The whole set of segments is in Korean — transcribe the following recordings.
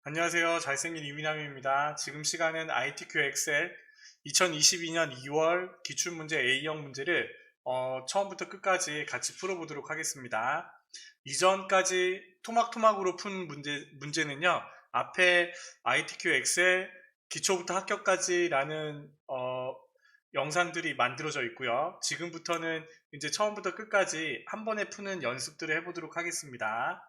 안녕하세요. 잘생긴 이민남입니다. 지금 시간은 ITQ 엑셀 2022년 2월 기출문제 A형 문제를 처음부터 끝까지 같이 풀어보도록 하겠습니다. 이전까지 토막토막으로 푼 문제는요. 앞에 ITQ 엑셀 기초부터 합격까지라는 영상들이 만들어져 있고요. 지금부터는 이제 처음부터 끝까지 한 번에 푸는 연습들을 해보도록 하겠습니다.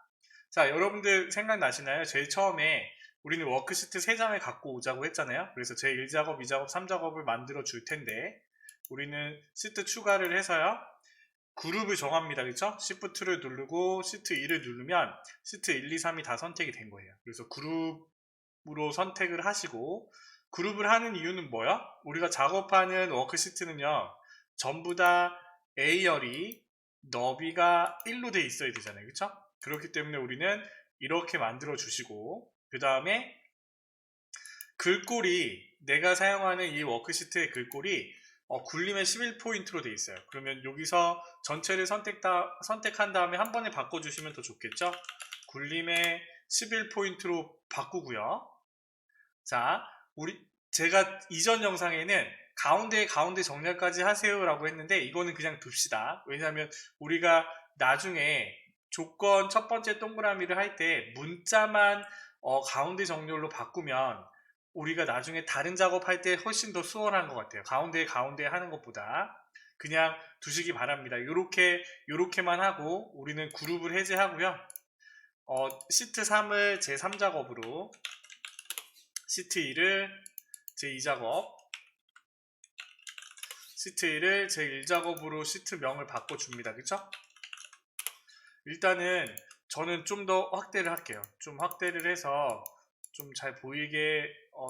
자, 여러분들 생각나시나요? 제일 처음에 우리는 워크시트 3장을 갖고 오자고 했잖아요. 그래서 제 1작업, 2작업, 3작업을 만들어 줄 텐데 우리는 시트 추가를 해서요. 그룹을 정합니다. 그렇죠? Shift를 누르고 시트 2를 누르면 시트 1, 2, 3이 다 선택이 된 거예요. 그래서 그룹으로 선택을 하시고 그룹을 하는 이유는 뭐야? 우리가 작업하는 워크시트는요. 전부 다 A열이 너비가 1로 돼 있어야 되잖아요. 그렇죠? 그렇기 때문에 우리는 이렇게 만들어 주시고 그 다음에 글꼴이 내가 사용하는 이 워크시트의 글꼴이 굴림의 11포인트로 되어 있어요. 그러면 여기서 전체를 선택한 다음에 한 번에 바꿔주시면 더 좋겠죠? 굴림의 11포인트로 바꾸고요. 자, 제가 이전 영상에는 가운데 정렬까지 하세요 라고 했는데 이거는 그냥 둡시다. 왜냐하면 우리가 나중에 조건 첫 번째 동그라미를 할 때 문자만 가운데 정렬로 바꾸면 우리가 나중에 다른 작업할 때 훨씬 더 수월한 것 같아요. 가운데 하는 것보다 그냥 두시기 바랍니다. 요렇게만 하고 우리는 그룹을 해제하고요. 시트 3을 제 3작업으로 시트 2를 제 2작업 시트 1을 제 1작업으로 시트명을 바꿔줍니다. 그쵸? 일단은 저는 좀 더 확대를 할게요. 좀 확대를 해서 좀 잘 보이게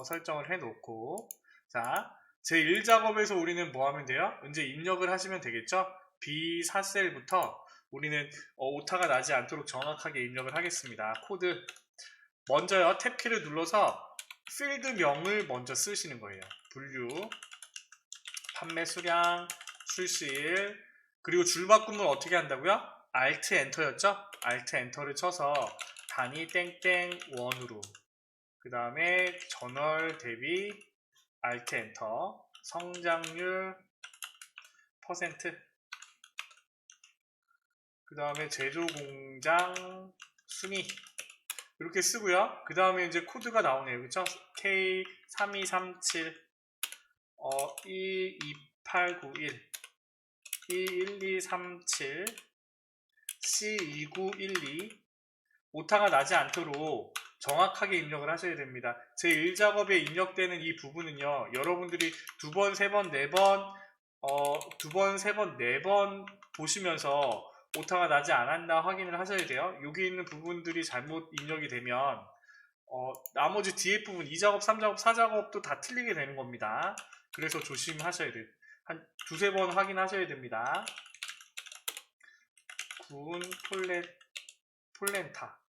설정을 해놓고 자, 제 1작업에서 우리는 뭐 하면 돼요? 이제 입력을 하시면 되겠죠? B4셀부터 우리는 오타가 나지 않도록 정확하게 입력을 하겠습니다. 코드 먼저요. 탭키를 눌러서 필드명을 먼저 쓰시는 거예요. 분류, 판매 수량, 출시일, 그리고 줄바꿈을 어떻게 한다고요? Alt 엔터였죠? Alt 엔터를 쳐서 단위 땡땡 원으로 그 다음에 전월 대비 Alt 엔터 성장률 퍼센트 그 다음에 제조 공장 순위 이렇게 쓰고요. 그 다음에 이제 코드가 나오네요. 그쵸? K3237 12891 11237 C2912 오타가 나지 않도록 정확하게 입력을 하셔야 됩니다. 제 1작업에 입력되는 이 부분은요. 여러분들이 두 번, 세 번, 네 번 보시면서 오타가 나지 않았나 확인을 하셔야 돼요. 여기 있는 부분들이 잘못 입력이 되면 나머지 뒤에 부분 2작업, 3작업, 4작업도 다 틀리게 되는 겁니다. 그래서 조심하셔야 돼요. 한 두세 번 확인하셔야 됩니다. 구운 폴렌타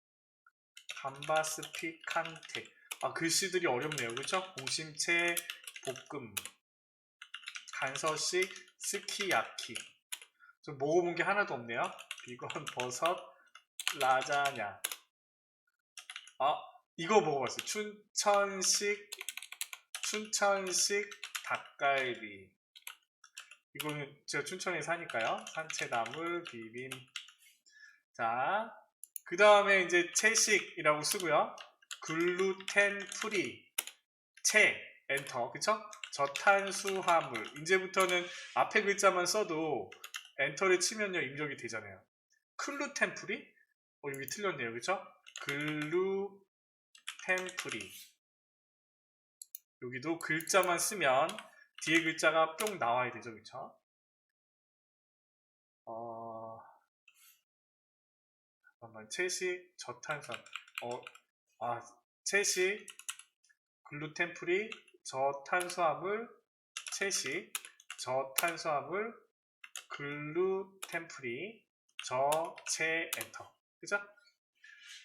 감바스피칸테 글씨들이 어렵네요. 그렇죠? 공심채 볶음 간서식 스키야키 좀 먹어본 게 하나도 없네요. 비건 버섯 라자냐 이거 먹어봤어요. 춘천식 닭갈비 이거는 제가 춘천에 사니까요. 산채나물 비빔 자, 그 다음에 이제 채식이라고 쓰고요. 글루텐 프리 채 엔터 그쵸? 저탄수화물 이제부터는 앞에 글자만 써도 엔터를 치면요 입력이 되잖아요. 클루텐 프리 여기 틀렸네요. 그쵸? 글루텐 프리 여기도 글자만 쓰면 뒤에 글자가 뿅 나와야 되죠. 그쵸? 잠깐만 채식 저탄수화물 채식 글루텐 프리 저탄수화물 채식 저탄수화물 글루텐 프리 저채 엔터 그죠?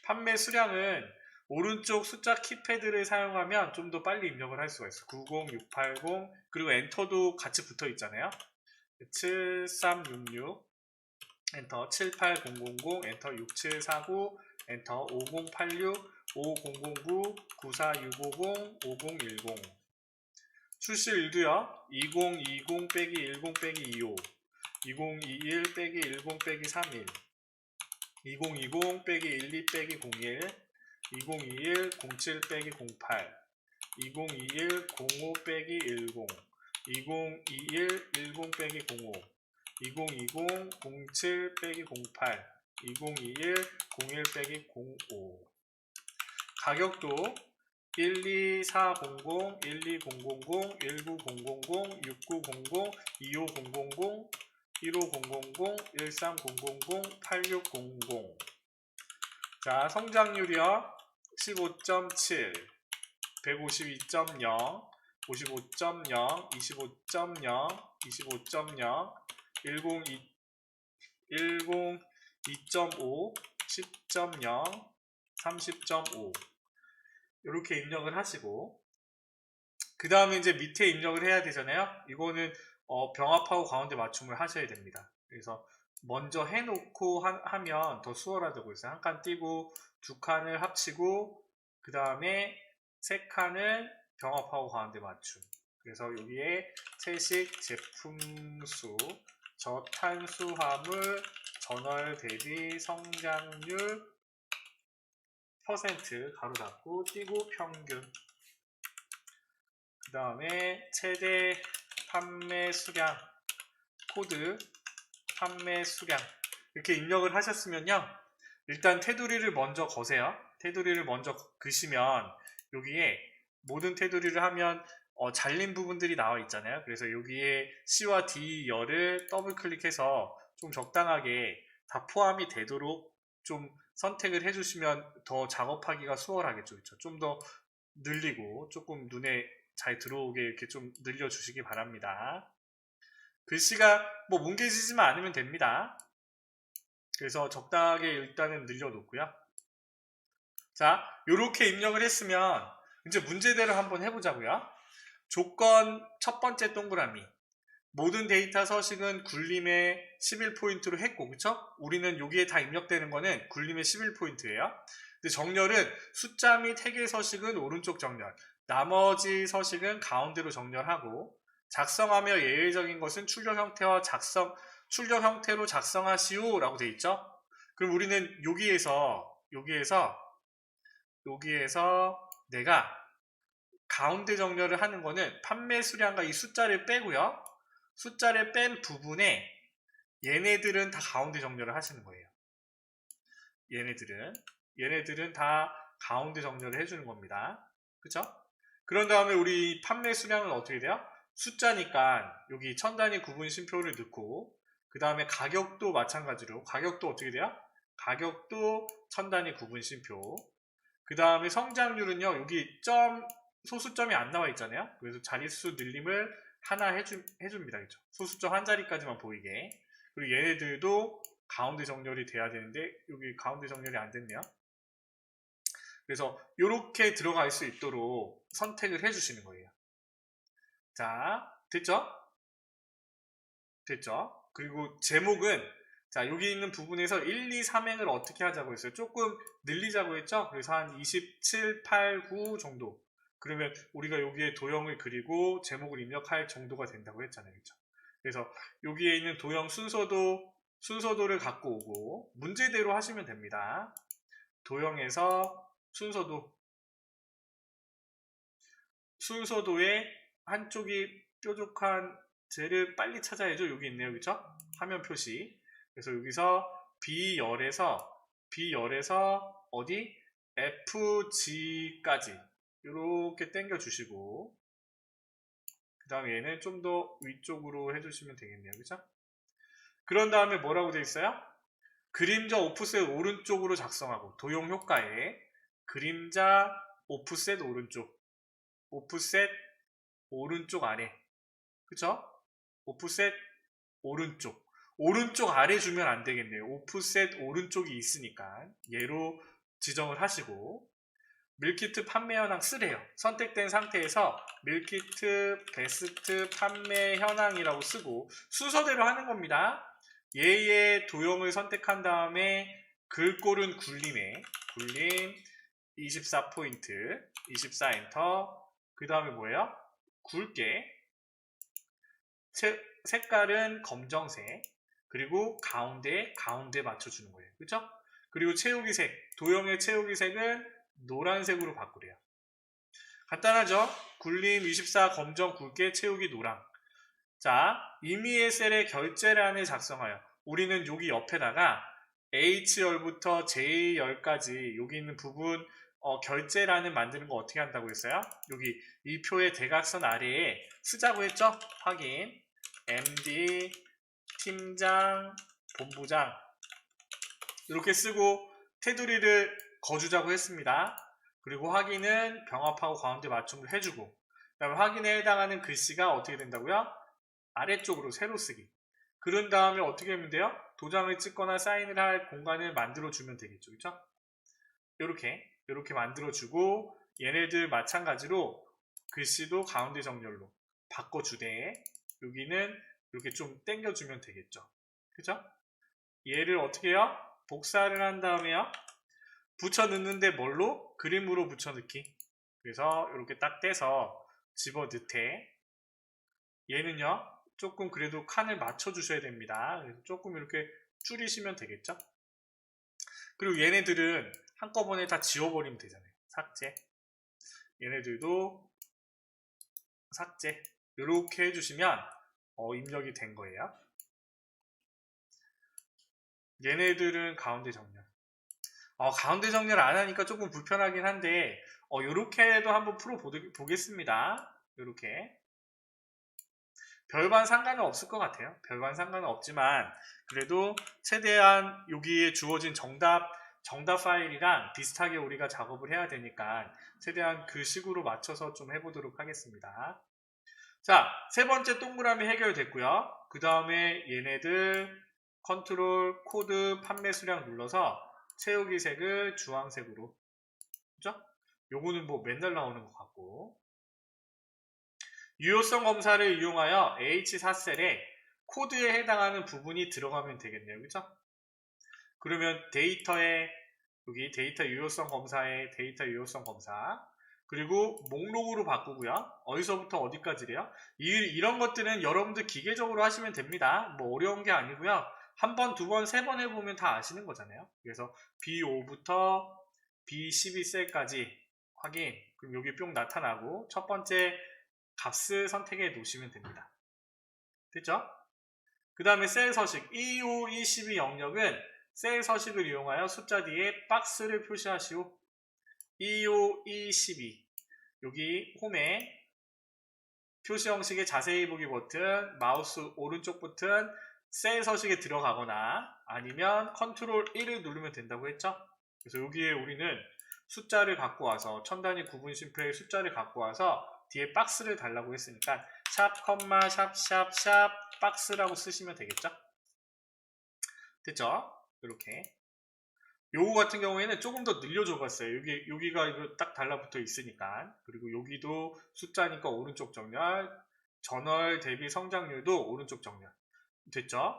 판매 수량은 오른쪽 숫자 키패드를 사용하면 좀 더 빨리 입력을 할 수가 있어요. 90680 그리고 엔터도 같이 붙어 있잖아요. 7366 엔터 78000 엔터 6749 엔터 5086 5009 94650 5010 출시일도요 2020 빼기 10 빼기 25 2021 빼기 10 빼기 31 2020 빼기 12 빼기 01 2021 07 빼기 08 2021 05 빼기 10 2021 10 빼기 05 2020 07 빼기 08 2021 01 빼기 05 가격도 12400 12000 19000 6900 25000 15000 13000 8600 자, 성장률이요 15.7 152.0 55.0 25.0 25.0 2.5 10.0 30.5 이렇게 입력을 하시고 그 다음에 이제 밑에 입력을 해야 되잖아요. 이거는 병합하고 가운데 맞춤을 하셔야 됩니다. 그래서 먼저 해놓고 하면 더 수월하다고 해서 한 칸 띄고 두 칸을 합치고 그 다음에 세 칸을 병합하고 가운데 맞춤. 그래서 여기에 채식 제품수 저탄수화물 전월 대비 성장률 퍼센트 가로 닫고 띄고 평균 그 다음에 최대 판매 수량 코드 판매 수량 이렇게 입력을 하셨으면요 일단 테두리를 먼저 거세요. 테두리를 먼저 그시면 여기에 모든 테두리를 하면 잘린 부분들이 나와 있잖아요. 그래서 여기에 C와 D 열을 더블 클릭해서 좀 적당하게 다 포함이 되도록 좀 선택을 해주시면 더 작업하기가 수월하겠죠. 그렇죠? 좀 더 늘리고 조금 눈에 잘 들어오게 이렇게 좀 늘려주시기 바랍니다. 글씨가 뭐 뭉개지지만 않으면 됩니다. 그래서 적당하게 일단은 늘려놓고요. 자, 이렇게 입력을 했으면 이제 문제대로 한번 해보자고요. 조건 첫 번째 동그라미 모든 데이터 서식은 굴림의 11포인트로 했고 그쵸? 우리는 여기에 다 입력되는 거는 굴림의 11포인트예요. 근데 정렬은 숫자 및 해계 서식은 오른쪽 정렬 나머지 서식은 가운데로 정렬하고 작성하며 예외적인 것은 출력 형태로 작성하시오 라고 되어 있죠. 그럼 우리는 여기에서 내가 가운데 정렬을 하는 거는 판매 수량과 이 숫자를 빼고요. 숫자를 뺀 부분에 얘네들은 다 가운데 정렬을 하시는 거예요. 얘네들은 다 가운데 정렬을 해주는 겁니다. 그쵸? 그런 다음에 우리 판매 수량은 어떻게 돼요? 숫자니까 여기 천 단위 구분 쉼표를 넣고 그 다음에 가격도 마찬가지로 가격도 어떻게 돼요? 가격도 천 단위 구분 쉼표 그 다음에 성장률은요 여기 소수점이 안 나와 있잖아요. 그래서 자릿수 늘림을 하나 해줍니다. 그렇죠? 소수점 한 자리까지만 보이게. 그리고 얘네들도 가운데 정렬이 돼야 되는데 여기 가운데 정렬이 안 됐네요. 그래서 이렇게 들어갈 수 있도록 선택을 해주시는 거예요. 자, 됐죠? 그리고 제목은 자 여기 있는 부분에서 1, 2, 3행을 어떻게 하자고 했어요? 조금 늘리자고 했죠? 그래서 한 27, 8, 9 정도 그러면 우리가 여기에 도형을 그리고 제목을 입력할 정도가 된다고 했잖아요. 그렇죠? 그래서 여기에 있는 도형 순서도를 갖고 오고 문제대로 하시면 됩니다. 도형에서 순서도의 한쪽이 뾰족한 쟤를 빨리 찾아야죠. 여기 있네요. 그렇죠? 화면 표시. 그래서 여기서 B열에서 어디? FG까지 이렇게 당겨 주시고 그 다음에 얘는 좀 더 위쪽으로 해주시면 되겠네요. 그죠? 그런 다음에 뭐라고 되어 있어요? 그림자 오프셋 오른쪽으로 작성하고 도형 효과에 그림자 오프셋 오른쪽 아래 그쵸? 오프셋 오른쪽 아래 주면 안 되겠네요. 오프셋 오른쪽이 있으니까 얘로 지정을 하시고 밀키트 판매 현황 쓰래요. 선택된 상태에서 밀키트 베스트 판매 현황이라고 쓰고 순서대로 하는 겁니다. 얘의 도형을 선택한 다음에 글꼴은 굴림 24포인트, 24 엔터. 그 다음에 뭐예요? 굵게. 색깔은 검정색. 그리고 가운데 맞춰주는 거예요. 그쵸? 그리고 채우기 색, 도형의 채우기 색은 노란색으로 바꾸래요. 간단하죠? 굴림 24 검정 굵게 채우기 노랑. 자, 임의의 셀에 결제란을 작성하여 우리는 여기 옆에다가 H열부터 J열까지 여기 있는 부분 결제란을 만드는 거 어떻게 한다고 했어요? 여기 이 표의 대각선 아래에 쓰자고 했죠? 확인 MD 팀장 본부장 이렇게 쓰고 테두리를 거주자고 했습니다. 그리고 확인은 병합하고 가운데 맞춤을 해주고 그 다음에 확인에 해당하는 글씨가 어떻게 된다고요? 아래쪽으로 세로 쓰기. 그런 다음에 어떻게 하면 돼요? 도장을 찍거나 사인을 할 공간을 만들어주면 되겠죠. 그렇죠? 이렇게 만들어주고 얘네들 마찬가지로 글씨도 가운데 정렬로 바꿔주되 여기는 이렇게 좀 당겨주면 되겠죠. 그죠? 얘를 어떻게 해요? 복사를 한 다음에요. 붙여 넣는데 뭘로? 그림으로 붙여 넣기. 그래서 이렇게 딱 떼서 집어 넣되 얘는요. 조금 그래도 칸을 맞춰 주셔야 됩니다. 그래서 조금 이렇게 줄이시면 되겠죠. 그리고 얘네들은 한꺼번에 다 지워버리면 되잖아요. 삭제. 얘네들도 삭제. 이렇게 해주시면 입력이 된 거예요. 얘네들은 가운데 정렬. 가운데 정렬 안 하니까 조금 불편하긴 한데 이렇게도 한번 풀어 보겠습니다. 이렇게 별반 상관은 없을 것 같아요. 별반 상관은 없지만 그래도 최대한 여기에 주어진 정답 파일이랑 비슷하게 우리가 작업을 해야 되니까 최대한 그 식으로 맞춰서 좀 해보도록 하겠습니다. 자, 세 번째 동그라미 해결됐고요. 그 다음에 얘네들 컨트롤 코드 판매 수량 눌러서 채우기 색을 주황색으로. 그죠? 요거는 뭐 맨날 나오는 것 같고. 유효성 검사를 이용하여 H4셀에 코드에 해당하는 부분이 들어가면 되겠네요. 그죠? 그러면 데이터에 여기 데이터 유효성 검사에 데이터 유효성 검사 그리고 목록으로 바꾸고요. 어디서부터 어디까지래요? 이런 것들은 여러분들 기계적으로 하시면 됩니다. 뭐 어려운 게 아니고요. 한 번, 두 번, 세 번 해보면 다 아시는 거잖아요. 그래서 B5부터 B12셀까지 확인. 그럼 여기 뿅 나타나고 첫 번째 값을 선택해 놓으시면 됩니다. 됐죠? 그 다음에 셀 서식 25, 22 영역은 셀 서식을 이용하여 숫자 뒤에 박스를 표시하시오. 25, 22 여기 홈에 표시 형식의 자세히 보기 버튼, 마우스 오른쪽 버튼 셀 서식에 들어가거나 아니면 컨트롤 1을 누르면 된다고 했죠? 그래서 여기에 우리는 숫자를 갖고 와서 첨단위 구분 심표의 숫자를 갖고 와서 뒤에 박스를 달라고 했으니까 샵, 컴마, 샵, 샵, 샵 박스라고 쓰시면 되겠죠? 됐죠? 이렇게 요거 같은 경우에는 조금 더 늘려줘 봤어요. 여기가 이거 딱 달라붙어 있으니까. 그리고 여기도 숫자니까 오른쪽 정렬, 전월 대비 성장률도 오른쪽 정렬. 됐죠?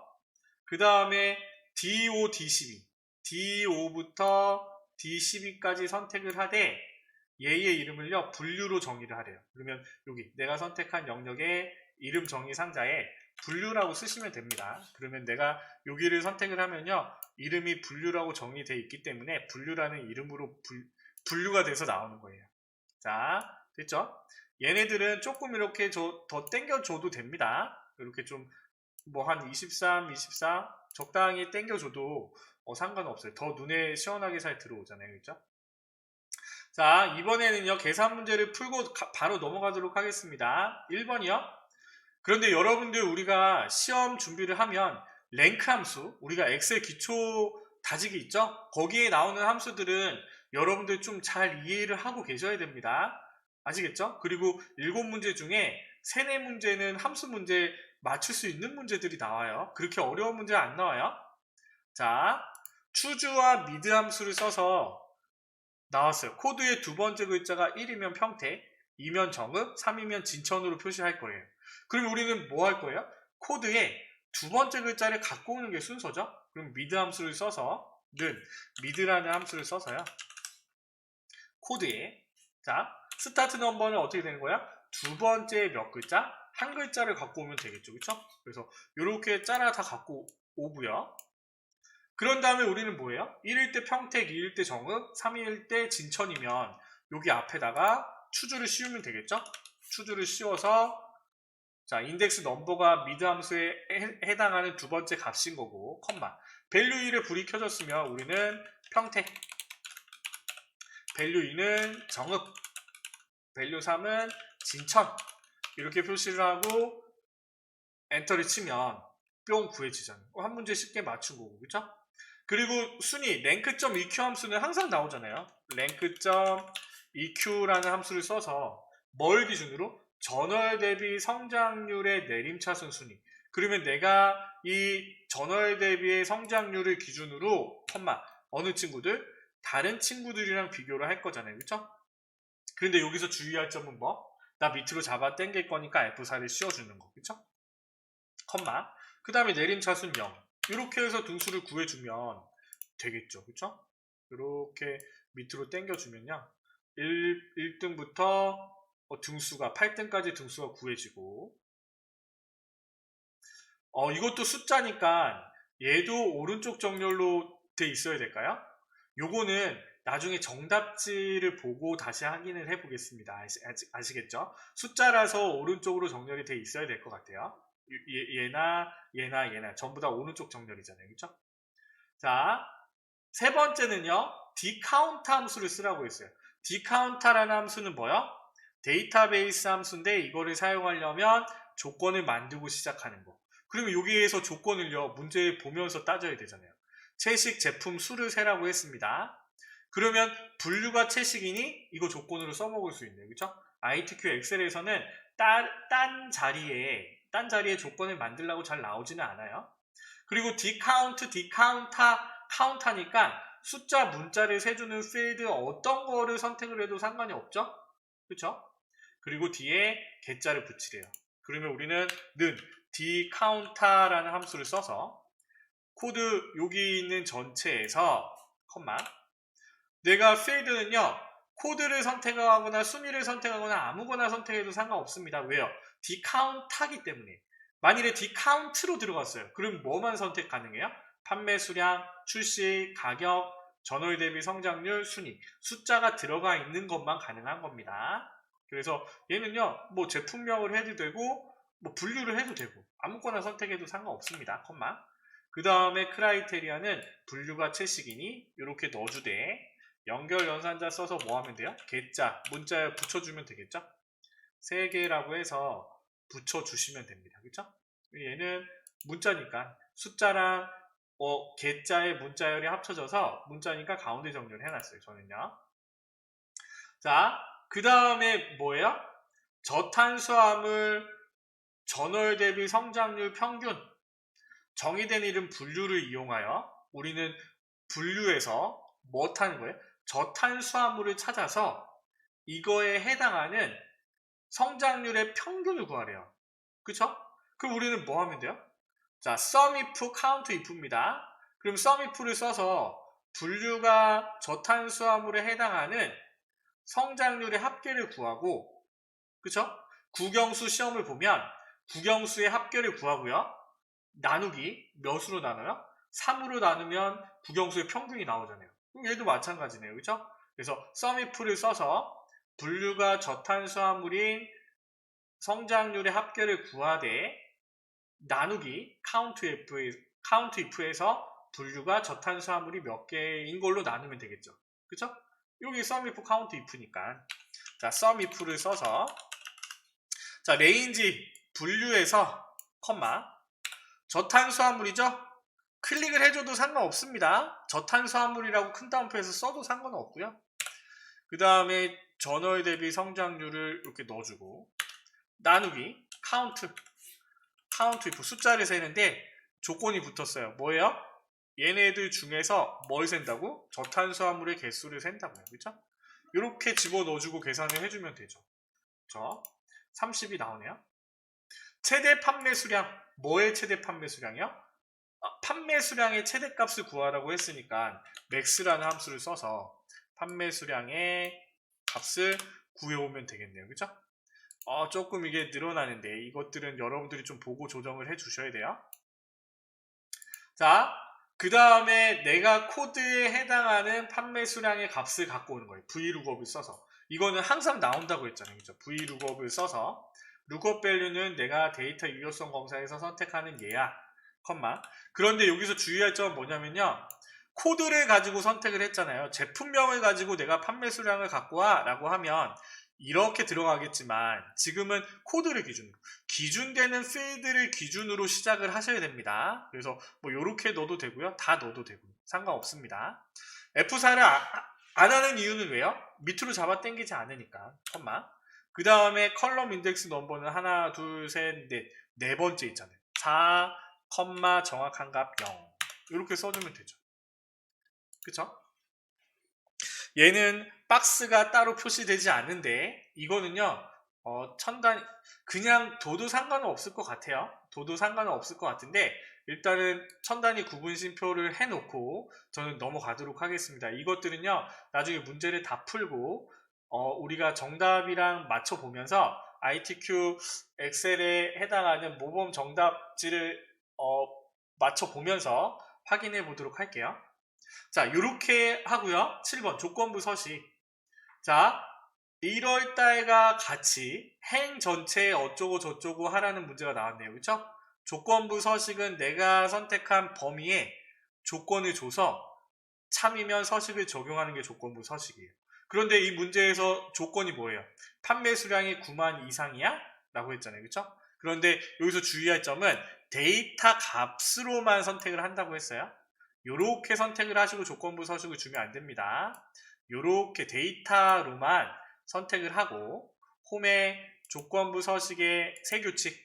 그 다음에 D5, D12. D5부터 D12까지 선택을 하되 얘의 이름을요 분류로 정의를 하래요. 그러면 여기 내가 선택한 영역의 이름 정의 상자에 분류라고 쓰시면 됩니다. 그러면 내가 여기를 선택을 하면요 이름이 분류라고 정의되어 있기 때문에 분류라는 이름으로 분류가 돼서 나오는 거예요. 자, 됐죠? 얘네들은 조금 이렇게 더 땡겨줘도 됩니다. 이렇게 좀 뭐 한 23, 24 적당히 땡겨줘도 상관없어요. 더 눈에 시원하게 잘 들어오잖아요. 그렇죠? 자, 이번에는요 계산 문제를 풀고 바로 넘어가도록 하겠습니다. 1번이요. 그런데 여러분들 우리가 시험 준비를 하면 랭크 함수, 우리가 엑셀 기초 다지기 있죠? 거기에 나오는 함수들은 여러분들 좀 잘 이해를 하고 계셔야 됩니다. 아시겠죠? 그리고 7문제 중에 3, 4문제는 함수 문제 맞출 수 있는 문제들이 나와요. 그렇게 어려운 문제 안 나와요. 자, 추주와 미드 함수를 써서 나왔어요. 코드의 두 번째 글자가 1이면 평택, 2면 정읍, 3이면 진천으로 표시할 거예요. 그럼 우리는 뭐 할 거예요? 코드에 두 번째 글자를 갖고 오는 게 순서죠. 그럼 미드 함수를 써서 미드라는 함수를 써서요. 코드에. 자, 스타트 넘버는 어떻게 되는 거야? 두 번째 몇 글자? 한 글자를 갖고 오면 되겠죠. 그쵸? 그래서 이렇게 짜라 다 갖고 오고요. 그런 다음에 우리는 뭐예요? 1일 때 평택, 2일 때 정읍, 3일 때 진천이면 여기 앞에다가 추주를 씌우면 되겠죠? 추주를 씌워서 자, 인덱스 넘버가 미드 함수에 해당하는 두 번째 값인 거고, 컴마. 밸류 1에 불이 켜졌으면 우리는 평택, 밸류 2는 정읍, 밸류 3은 진천. 이렇게 표시를 하고 엔터를 치면 뿅 구해지잖아요. 한 문제 쉽게 맞춘 거고, 그쵸? 그리고 순위, 랭크.eq 함수는 항상 나오잖아요. 랭크.eq라는 함수를 써서 뭘 기준으로? 전월 대비 성장률의 내림차순 순위. 그러면 내가 이 전월 대비의 성장률을 기준으로 컴마 어느 친구들? 다른 친구들이랑 비교를 할 거잖아요. 그쵸? 그런데 여기서 주의할 점은 뭐? 나 밑으로 잡아 당길 거니까 F4를 씌워주는 거. 그쵸? 컴마. 그 다음에 내림차순 0. 이렇게 해서 등수를 구해주면 되겠죠. 그쵸? 이렇게 밑으로 당겨주면요. 1등부터 등수가 8등까지 등수가 구해지고 이것도 숫자니까 얘도 오른쪽 정렬로 돼 있어야 될까요? 요거는 나중에 정답지를 보고 다시 확인을 해 보겠습니다. 아시겠죠? 숫자라서 오른쪽으로 정렬이 돼 있어야 될 것 같아요. 얘나 전부 다 오른쪽 정렬이잖아요. 그쵸? 자, 세 번째는요. dcount 함수를 쓰라고 했어요. dcount라는 함수는 뭐요? 데이터베이스 함수인데 이거를 사용하려면 조건을 만들고 시작하는 거. 그러면 여기에서 조건을요. 문제 보면서 따져야 되잖아요. 채식 제품 수를 세라고 했습니다. 그러면 분류가 채식이니 이거 조건으로 써먹을 수 있네요. 그쵸? ITQ 엑셀에서는 딴 자리에 조건을 만들라고 잘 나오지는 않아요. 그리고 dcount, 카운타니까 숫자 문자를 세주는 필드 어떤 거를 선택을 해도 상관이 없죠? 그쵸? 그리고 뒤에 개자를 붙이래요. 그러면 우리는 dcounter라는 함수를 써서 코드 여기 있는 전체에서 컴마 내가 필드는요 코드를 선택하거나 순위를 선택하거나 아무거나 선택해도 상관없습니다. 왜요? dcount하기 때문에. 만일에 dcount로 들어갔어요. 그럼 뭐만 선택 가능해요? 판매 수량, 출시, 가격, 전월 대비 성장률, 순위. 숫자가 들어가 있는 것만 가능한 겁니다. 그래서 얘는요, 뭐 제품명을 해도 되고, 뭐 분류를 해도 되고, 아무거나 선택해도 상관없습니다. 컴마. 그 다음에 크라이테리아는 분류가 채식이니 이렇게 넣어주되 연결 연산자 써서 뭐 하면 돼요? 개자, 문자에 붙여주면 되겠죠? 3개라고 해서 붙여주시면 됩니다. 그쵸? 얘는 문자니까 숫자랑 개자의 문자열이 합쳐져서 문자니까 가운데 정렬 해놨어요. 저는요. 자, 그 다음에 뭐예요? 저탄수화물 전월 대비 성장률 평균 정의된 이름 분류를 이용하여 우리는 분류에서 뭐 하는 거예요? 저탄수화물을 찾아서 이거에 해당하는 성장률의 평균을 구하래요. 그쵸? 그럼 우리는 뭐 하면 돼요? 자, sum if, count if입니다. 그럼 sum if를 써서 분류가 저탄수화물에 해당하는 성장률의 합계를 구하고, 그쵸? 국영수 시험을 보면 국영수의 합계를 구하고요. 나누기 몇으로 나눠요? 3으로 나누면 국영수의 평균이 나오잖아요. 그럼 얘도 마찬가지네요. 그쵸? 그래서 sum if를 써서 분류가 저탄수화물인 성장률의 합계를 구하되 나누기 count if에서 분류가 저탄수화물이 몇 개인 걸로 나누면 되겠죠. 그쵸? 여기 sum if, count if니까 자, sum if를 써서 자, 레인지 분류에서 컴마 저탄수화물이죠? 클릭을 해줘도 상관없습니다. 저탄수화물이라고 큰 따옴표에서 써도 상관없고요. 그 다음에 전월 대비 성장률을 이렇게 넣어주고 나누기 count if 숫자를 세는데 조건이 붙었어요. 뭐예요? 얘네들 중에서 뭘 센다고? 저탄수화물의 개수를 센다고요. 그렇죠? 이렇게 집어넣어주고 계산을 해주면 되죠. 그렇죠? 30이 나오네요. 최대 판매 수량. 뭐의 최대 판매 수량이요? 판매 수량의 최대값을 구하라고 했으니까 max라는 함수를 써서 판매 수량의 값을 구해오면 되겠네요. 그죠? 조금 이게 늘어나는데 이것들은 여러분들이 좀 보고 조정을 해 주셔야 돼요. 자, 그 다음에 내가 코드에 해당하는 판매 수량의 값을 갖고 오는 거예요. VLOOKUP을 써서. 이거는 항상 나온다고 했잖아요. 그죠? VLOOKUP을 써서 lookup value는 내가 데이터 유효성 검사에서 선택하는 얘야. 컴마. 그런데 여기서 주의할 점은 뭐냐면요. 코드를 가지고 선택을 했잖아요. 제품명을 가지고 내가 판매 수량을 갖고 와 라고 하면 이렇게 들어가겠지만 지금은 코드를 기준으로 기준되는 필드를 기준으로 시작을 하셔야 됩니다. 그래서 뭐 이렇게 넣어도 되고요. 다 넣어도 되고 상관없습니다. F4를 안 하는 이유는 왜요? 밑으로 잡아 당기지 않으니까. 컴마. 그 다음에 컬럼 인덱스 넘버는 하나, 둘, 셋, 넷. 네 번째 있잖아요. 4, 컴마 정확한 값 0. 이렇게 써주면 되죠. 그쵸? 얘는 박스가 따로 표시되지 않는데 이거는요 천단 그냥 둬도 상관은 없을 것 같아요. 둬도 상관은 없을 것 같은데 일단은 천단위 구분심표를 해놓고 저는 넘어가도록 하겠습니다. 이것들은요 나중에 문제를 다 풀고 우리가 정답이랑 맞춰보면서 ITQ 엑셀에 해당하는 모범 정답지를 맞춰보면서 확인해 보도록 할게요. 자, 이렇게 하고요. 7번 조건부 서식. 자, 1월 달과 같이 행 전체에 어쩌고 저쩌고 하라는 문제가 나왔네요. 그렇죠? 조건부 서식은 내가 선택한 범위에 조건을 줘서 참이면 서식을 적용하는 게 조건부 서식이에요. 그런데 이 문제에서 조건이 뭐예요? 판매 수량이 9만 이상이야? 라고 했잖아요. 그렇죠? 그런데 여기서 주의할 점은 데이터 값으로만 선택을 한다고 했어요. 요렇게 선택을 하시고 조건부 서식을 주면 안 됩니다. 요렇게 데이터로만 선택을 하고 홈에 조건부 서식의 세 규칙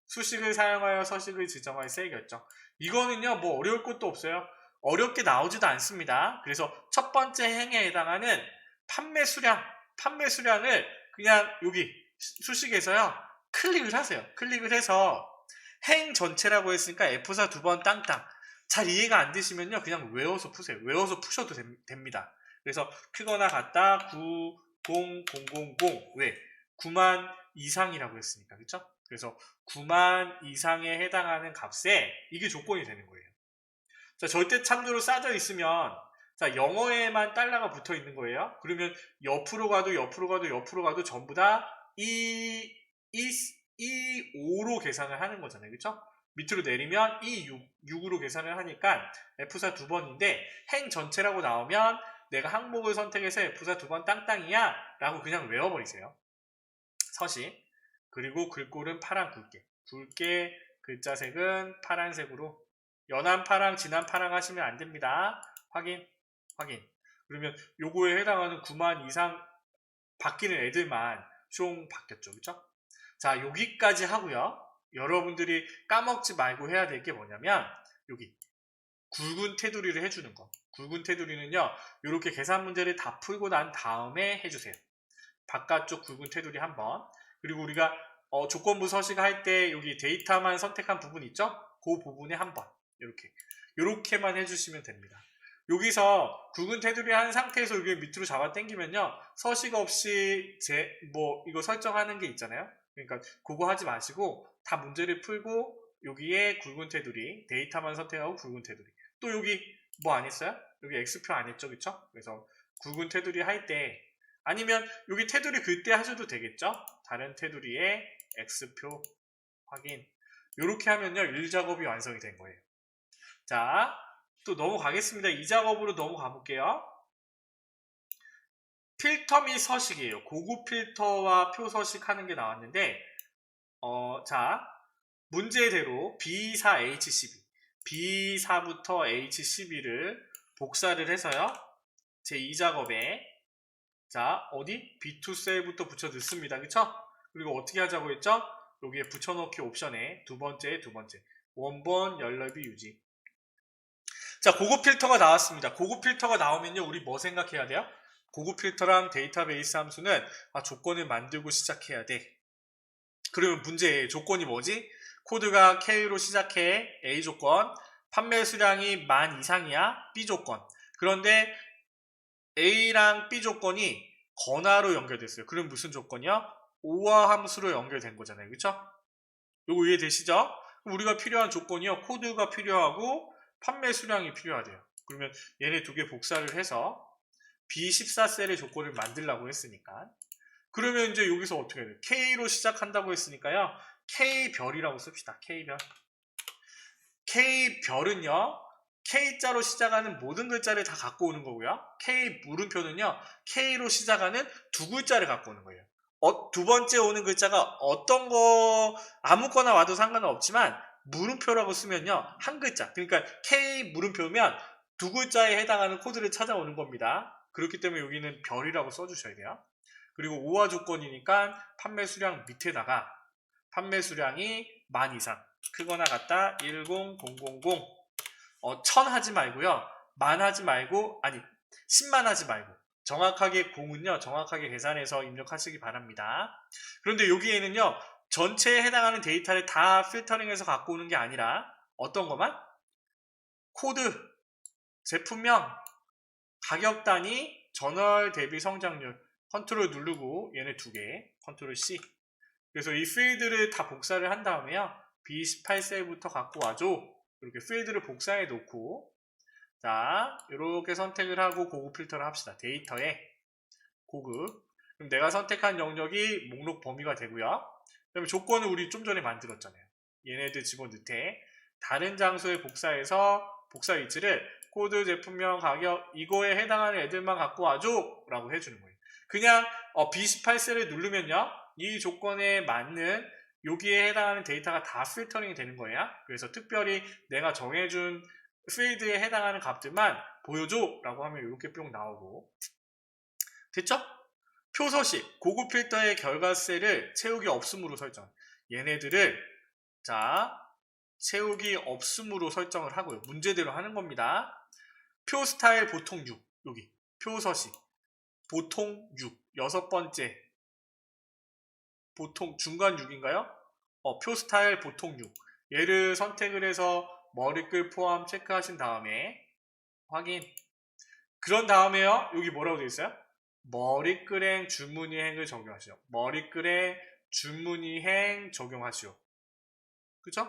수식을 사용하여 서식을 지정할 세 결정. 이거는요 뭐 어려울 것도 없어요. 어렵게 나오지도 않습니다. 그래서 첫 번째 행에 해당하는 판매 수량을 그냥 여기 수식에서요 클릭을 하세요. 클릭을 해서 행 전체라고 했으니까 F4 두 번 땅땅. 잘 이해가 안 되시면요 그냥 외워서 푸세요. 외워서 푸셔도 됩니다. 그래서 크거나 같다 9, 0, 0, 0, 0 왜? 9만 이상이라고 했으니까 그렇죠? 그래서 9만 이상에 해당하는 값에 이게 조건이 되는 거예요. 자, 절대 참조로 싸져 있으면 자, 영어에만 달러가 붙어 있는 거예요. 그러면 옆으로 가도 전부 다 5로 계산을 하는 거잖아요. 그렇죠? 밑으로 내리면 6으로 계산을 하니까 F4 두 번인데 행 전체라고 나오면 내가 항목을 선택해서 F4 두 번 땅땅이야 라고 그냥 외워버리세요. 서식. 그리고 글꼴은 파란 굵게 글자색은 파란색으로 연한 파랑 진한 파랑 하시면 안 됩니다. 확인. 그러면 요거에 해당하는 9만 이상 바뀌는 애들만 숑 바뀌었죠. 그쵸? 자, 여기까지 하고요. 여러분들이 까먹지 말고 해야 될 게 뭐냐면 여기 굵은 테두리를 해주는 거. 굵은 테두리는요. 이렇게 계산 문제를 다 풀고 난 다음에 해주세요. 바깥쪽 굵은 테두리 한번. 그리고 우리가 조건부 서식 할 때 여기 데이터만 선택한 부분 있죠? 그 부분에 한번 이렇게만 해주시면 됩니다. 여기서 굵은 테두리 한 상태에서 여기 밑으로 잡아 당기면요 서식 없이 이거 설정하는 게 있잖아요. 그러니까 그거 하지 마시고 다 문제를 풀고 여기에 굵은 테두리 데이터만 선택하고 굵은 테두리 또 여기 뭐 안 했어요? 여기 X표 안 했죠, 그쵸? 그래서 굵은 테두리 할 때 아니면 여기 테두리 그때 하셔도 되겠죠? 다른 테두리에 X표 확인. 이렇게 하면요 1작업이 완성이 된 거예요. 자, 또 넘어가겠습니다. 2작업으로 넘어가 볼게요. 필터 및 서식이에요. 고급 필터와 표 서식 하는 게 나왔는데 자, 문제대로 B4H12 B4부터 H12를 복사를 해서요. 제 2작업에 자, 어디? B2 셀부터 붙여 넣습니다. 그쵸? 그리고 어떻게 하자고 했죠? 여기에 붙여넣기 옵션에 두 번째 원본 열넓이 유지. 자, 고급 필터가 나왔습니다. 고급 필터가 나오면요 우리 뭐 생각해야 돼요? 고급 필터랑 데이터베이스 함수는 조건을 만들고 시작해야 돼. 그러면 문제의 조건이 뭐지? 코드가 K로 시작해 A 조건 판매 수량이 10,000 이상이야 B 조건. 그런데 A랑 B 조건이 건화로 연결됐어요. 그럼 무슨 조건이요? 오화 함수로 연결된 거잖아요. 그쵸? 요거 이해되시죠? 그럼 우리가 필요한 조건이요. 코드가 필요하고 판매 수량이 필요하대요. 그러면 얘네 두 개 복사를 해서 B14셀의 조건을 만들라고 했으니까. 그러면 이제 여기서 어떻게 해야 돼요? K로 시작한다고 했으니까요. K별이라고 씁시다. K별. K별은요. K자로 시작하는 모든 글자를 다 갖고 오는 거고요. K 물음표는요. K로 시작하는 두 글자를 갖고 오는 거예요. 두 번째 오는 글자가 어떤 거 아무거나 와도 상관은 없지만 물음표라고 쓰면요. 한 글자. 그러니까 K 물음표면 두 글자에 해당하는 코드를 찾아오는 겁니다. 그렇기 때문에 여기는 별이라고 써주셔야 돼요. 그리고 오화 조건이니까 판매 수량 밑에다가 판매 수량이 10,000 이상 크거나 같다 10000 1000 하지 말고요. 10,000 하지 말고 아니 10만 하지 말고 정확하게 공은요. 정확하게 계산해서 입력하시기 바랍니다. 그런데 여기에는요. 전체에 해당하는 데이터를 다 필터링해서 갖고 오는 게 아니라 어떤 것만? 코드, 제품명, 가격 단위, 전월 대비 성장률 컨트롤 누르고 얘네 두 개 컨트롤 C 그래서 이 필드를 다 복사를 한 다음에요. B18셀부터 갖고 와줘. 이렇게 필드를 복사해 놓고 자 이렇게 선택을 하고 고급 필터를 합시다. 데이터에 고급 그럼 내가 선택한 영역이 목록 범위가 되고요. 그 다음에 조건을 우리 좀 전에 만들었잖아요. 얘네들 집어넣되 다른 장소에 복사해서 복사 위치를 코드, 제품명, 가격 이거에 해당하는 애들만 갖고 와줘 라고 해주는 거예요. 그냥 B18셀을 누르면요. 이 조건에 맞는 여기에 해당하는 데이터가 다 필터링이 되는 거예요. 그래서 특별히 내가 정해준 필드에 해당하는 값들만 보여줘 라고 하면 이렇게 뿅 나오고 됐죠? 표서식 고급 필터의 결과셀을 채우기 없음으로 설정 얘네들을 자 채우기 없음으로 설정을 하고요. 문제대로 하는 겁니다. 표 스타일 보통 6 여기 표서식 보통 6 여섯 번째 보통 중간 6인가요? 표 스타일 보통 6 얘를 선택을 해서 머리글 포함 체크하신 다음에 확인 그런 다음에요 여기 뭐라고 되어 있어요? 머리글행 주문이행을 적용하시오. 머리글에 주문이행 적용하시오. 그죠?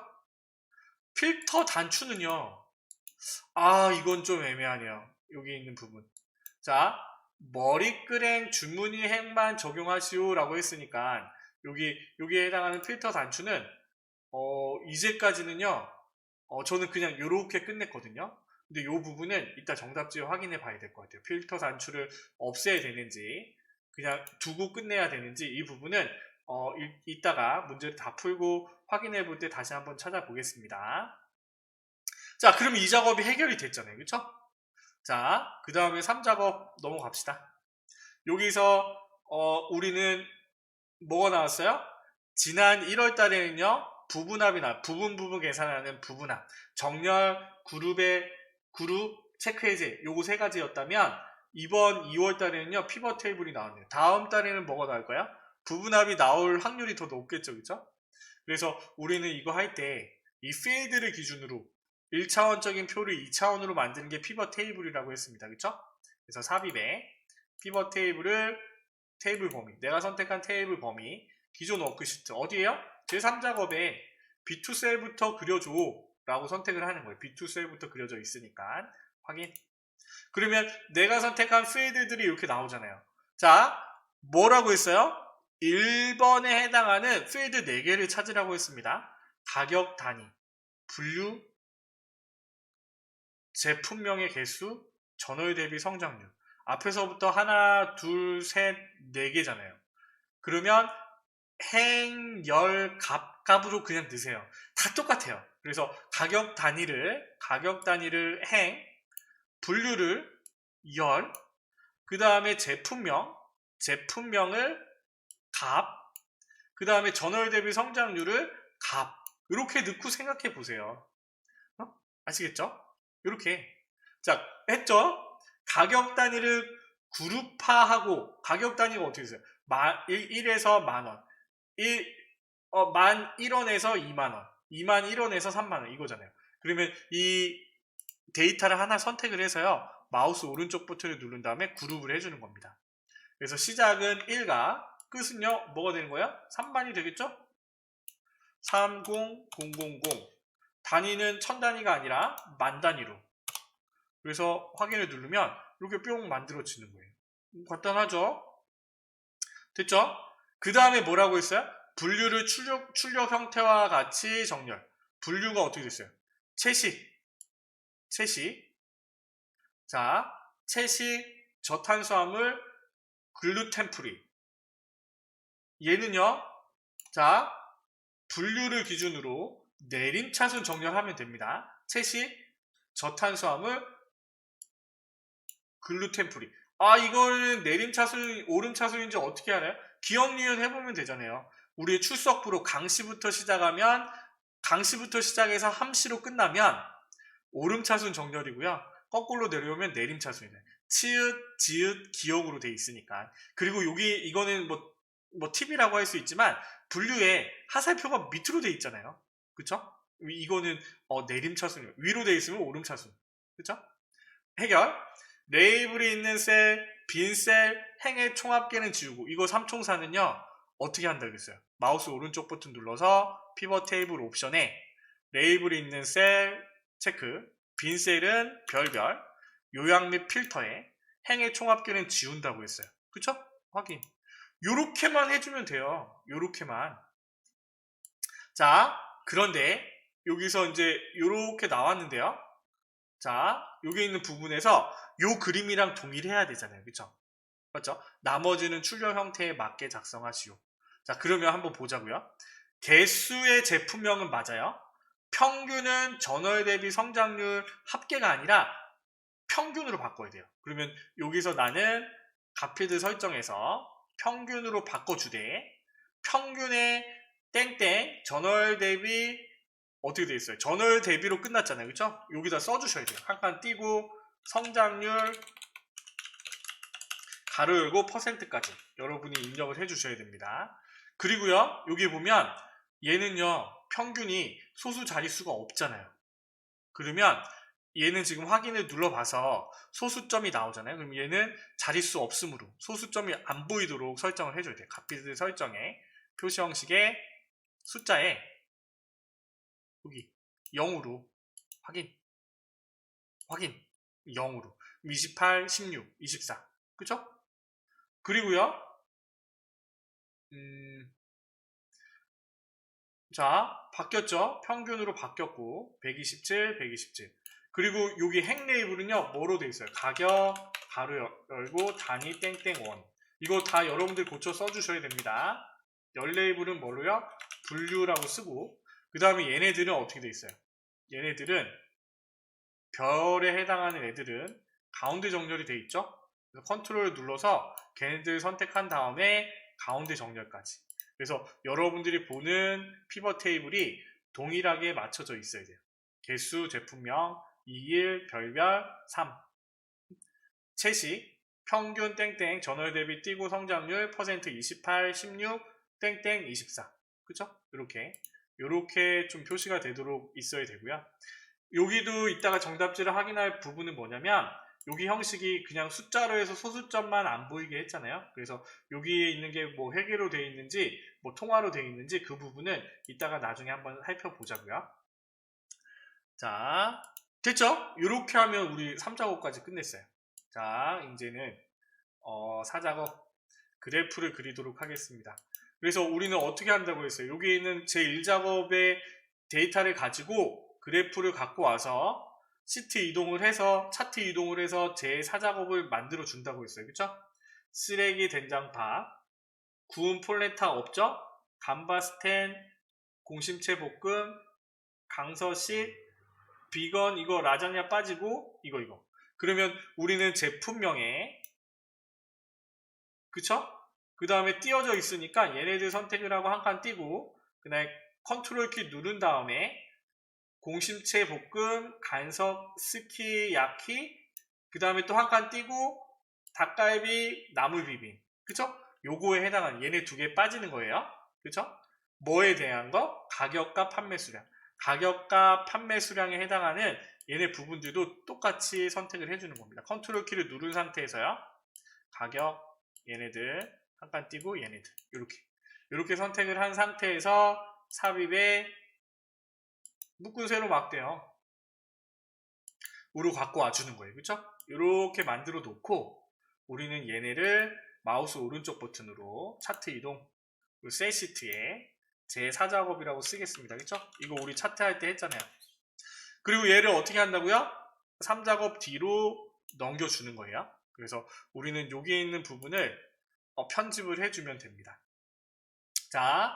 필터 단추는요 이건 좀 애매하네요. 여기 있는 부분 자 머리글행 주문이행만 적용하시오 라고 했으니까 여기에 해당하는 필터 단추는 이제까지는요 저는 그냥 이렇게 끝냈거든요. 근데 이 부분은 이따 정답지에 확인해 봐야 될 것 같아요. 필터 단추를 없애야 되는지 그냥 두고 끝내야 되는지 이 부분은 이따가 문제를 다 풀고 확인해 볼 때 다시 한번 찾아보겠습니다. 자 그럼 이 작업이 해결이 됐잖아요. 그쵸? 자 그 다음에 3작업 넘어갑시다. 여기서 우리는 뭐가 나왔어요? 지난 1월 달에는요 부분 계산하는 부분합 정렬 그룹 체크 해제 요거 세 가지였다면 이번 2월 달에는요 피벗 테이블이 나왔네요. 다음 달에는 뭐가 나올까요? 부분합이 나올 확률이 더 높겠죠. 그쵸? 그래서 우리는 이거 할 때 이 필드를 기준으로 1차원적인 표를 2차원으로 만드는 게 피벗 테이블이라고 했습니다. 그쵸? 그래서 삽입에 피벗 테이블을 테이블 범위 내가 선택한 테이블 범위 기존 워크시트 어디에요? 제3작업에 B2셀부터 그려줘 라고 선택을 하는 거예요. B2셀부터 그려져 있으니까 확인 그러면 내가 선택한 필드들이 이렇게 나오잖아요. 자 뭐라고 했어요? 1번에 해당하는 필드 4개를 찾으라고 했습니다. 가격 단위, 분류, 제품명의 개수, 전월 대비 성장률 앞에서부터 하나, 둘, 셋, 4개잖아요. 그러면 행, 열, 값으로 그냥 넣으세요. 다 똑같아요. 그래서 가격 단위를 행, 분류를 열, 그 다음에 제품명을 값, 그 다음에 전월 대비 성장률을 값 이렇게 넣고 생각해 보세요. 아시겠죠? 이렇게 자 했죠? 가격 단위를 그룹화하고 가격 단위가 어떻게 되세요? 1에서 만원 1원에서 2만원 21원에서 3만원 이거잖아요. 그러면 이 데이터를 하나 선택을 해서요 마우스 오른쪽 버튼을 누른 다음에 그룹을 해주는 겁니다. 그래서 시작은 1가 끝은요 뭐가 되는 거야? 3만이 되겠죠? 30000 단위는 1000단위가 아니라 만 단위로. 그래서 확인을 누르면 이렇게 뿅 만들어지는 거예요. 간단하죠? 됐죠? 그 다음에 뭐라고 했어요? 분류를 출력 형태와 같이 정렬. 분류가 어떻게 됐어요? 채식. 자, 채식 저탄수화물 글루텐 프리. 얘는요, 자, 분류를 기준으로 내림차순 정렬하면 됩니다. 채식 저탄수화물 글루텐 프리. 아, 이거는 내림차순, 오름차순인지 어떻게 알아요? 기억, 니은 해보면 되잖아요. 우리 출석부로 강시부터 시작하면, 강시부터 시작해서 함시로 끝나면 오름차순 정렬이고요. 거꾸로 내려오면 내림차순이에요. 치읓, 지읒, 기억으로 돼 있으니까. 그리고 여기, 이거는 뭐 팁이라고 할 수 있지만, 분류에 하살표가 밑으로 돼 있잖아요. 그쵸? 이거는 내림차순이에요. 위로 돼 있으면 오름차순. 그쵸? 해결. 레이블이 있는 셀, 빈 셀, 행의 총합계는 지우고. 이거 3총사는요 어떻게 한다고 했어요? 마우스 오른쪽 버튼 눌러서 피벗 테이블 옵션에 레이블이 있는 셀 체크, 빈 셀은 별별, 요약 및 필터에 행의 총합계는 지운다고 했어요. 그쵸? 확인. 요렇게만 해주면 돼요. 요렇게만. 자, 그런데 여기서 이제 요렇게 나왔는데요. 자, 여기 있는 부분에서 요 그림이랑 동일해야 되잖아요. 그쵸? 맞죠? 나머지는 출력 형태에 맞게 작성하시오. 자, 그러면 한번 보자고요. 개수의 제품명은 맞아요. 평균은 전월 대비 성장률 합계가 아니라 평균으로 바꿔야 돼요. 그러면 여기서 나는 값필드 설정해서 평균으로 바꿔주되 평균의 땡땡 전월 대비 어떻게 되어 있어요? 전월 대비로 끝났잖아요. 그쵸? 여기다 써주셔야 돼요. 한 칸 띄고 성장률 가로 열고 %까지 여러분이 입력을 해주셔야 됩니다. 그리고요, 여기 보면 얘는요, 평균이 소수 자릿수가 없잖아요. 그러면 얘는 지금 확인을 눌러봐서 소수점이 나오잖아요. 그럼 얘는 자릿수 없으므로 소수점이 안 보이도록 설정을 해줘야 돼요. 값필드 설정에 표시 형식의 숫자에 여기 0으로 확인 0으로 28, 16, 24 그쵸? 그리고요 자 바뀌었죠? 평균으로 바뀌었고 127, 127 그리고 여기 행 레이블은요 뭐로 되어 있어요? 가격 가로 열고 단위 땡땡원 이거 다 여러분들 고쳐 써주셔야 됩니다. 열 레이블은 뭐로요? 분류라고 쓰고 그 다음에 얘네들은 어떻게 되어 있어요? 얘네들은 별에 해당하는 애들은 가운데 정렬이 되어 있죠? 그래서 컨트롤을 눌러서 걔네들 선택한 다음에 가운데 정렬까지. 그래서 여러분들이 보는 피벗 테이블이 동일하게 맞춰져 있어야 돼요. 개수, 제품명, 21, 별별, 3. 채식, 평균 땡땡, 전월 대비 띄고 성장률, 퍼센트 28, 16, 땡땡 24. 그쵸? 요렇게 좀 표시가 되도록 있어야 되고요. 여기도 이따가 정답지를 확인할 부분은 뭐냐면 여기 형식이 그냥 숫자로 해서 소수점만 안 보이게 했잖아요. 그래서 여기에 있는 게 뭐 회계로 되어 있는지 뭐 통화로 되어 있는지 그 부분은 이따가 나중에 한번 살펴보자고요. 자, 됐죠? 이렇게 하면 우리 3작업까지 끝냈어요. 자, 이제는 4작업 그래프를 그리도록 하겠습니다. 그래서 우리는 어떻게 한다고 했어요? 여기 있는 제1작업의 데이터를 가지고 그래프를 갖고 와서 시트 이동을 해서 차트 이동을 해서 제4작업을 만들어 준다고 했어요. 그쵸? 쓰레기 된장밥, 구운 폴레타 업적, 감바스텐, 공심채 볶음, 강서식, 비건 이거 라자냐 빠지고 이거 그러면 우리는 제품명에 그쵸? 그 다음에 띄어져 있으니까 얘네들 선택을 하고 한 칸 띄고 그 다음에 컨트롤 키 누른 다음에 공심채 볶음, 간석, 스키, 야키 그 다음에 또 한 칸 띄고 닭갈비, 나물 비빔 그쵸? 요거에 해당하는 얘네 두 개 빠지는 거예요. 그쵸? 뭐에 대한 거? 가격과 판매 수량 가격과 판매 수량에 해당하는 얘네 부분들도 똑같이 선택을 해주는 겁니다. 컨트롤 키를 누른 상태에서요. 가격 얘네들 한 칸 띄고 얘네들 이렇게 선택을 한 상태에서 삽입에 묶은 세로 막대형 으로 갖고 와주는 거예요. 그쵸? 이렇게 만들어 놓고 우리는 얘네를 마우스 오른쪽 버튼으로 차트 이동 셀 시트에 제4작업이라고 쓰겠습니다. 그쵸? 이거 우리 차트 할 때 했잖아요. 그리고 얘를 어떻게 한다고요? 3작업 뒤로 넘겨주는 거예요. 그래서 우리는 여기에 있는 부분을 편집을 해주면 됩니다. 자,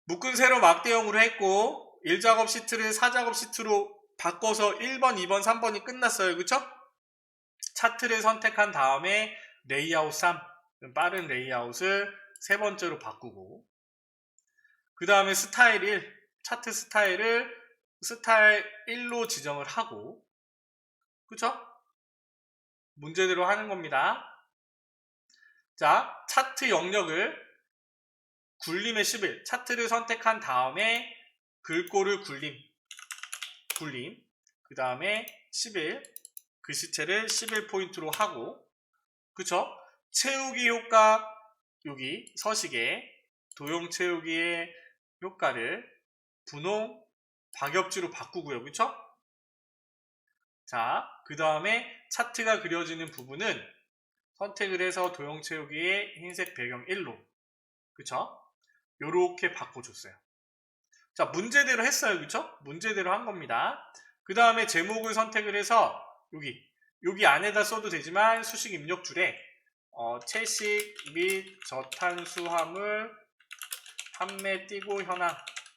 묶은 세로 막대형으로 했고 1작업 시트를 4작업 시트로 바꿔서 1번, 2번, 3번이 끝났어요. 그쵸? 차트를 선택한 다음에 레이아웃 3, 빠른 레이아웃을 세 번째로 바꾸고 그 다음에 스타일 1, 차트 스타일을 스타일 1로 지정을 하고 그쵸? 문제대로 하는 겁니다. 자, 차트 영역을 굴림의 11, 차트를 선택한 다음에 글꼴을 굴림, 그 다음에 11, 글씨체를 11포인트로 하고 그쵸? 채우기 효과 여기 서식에 도형 채우기의 효과를 분홍 박엽지로 바꾸고요. 그쵸? 자, 그 다음에 차트가 그려지는 부분은 선택을 해서 도형 채우기의 흰색 배경 1로 그쵸? 요렇게 바꿔줬어요. 자, 문제대로 했어요. 그쵸? 문제대로 한 겁니다. 그 다음에 제목을 선택을 해서 여기 안에다 써도 되지만 수식 입력줄에 채식 및 저탄수화물 판매 띄고 현황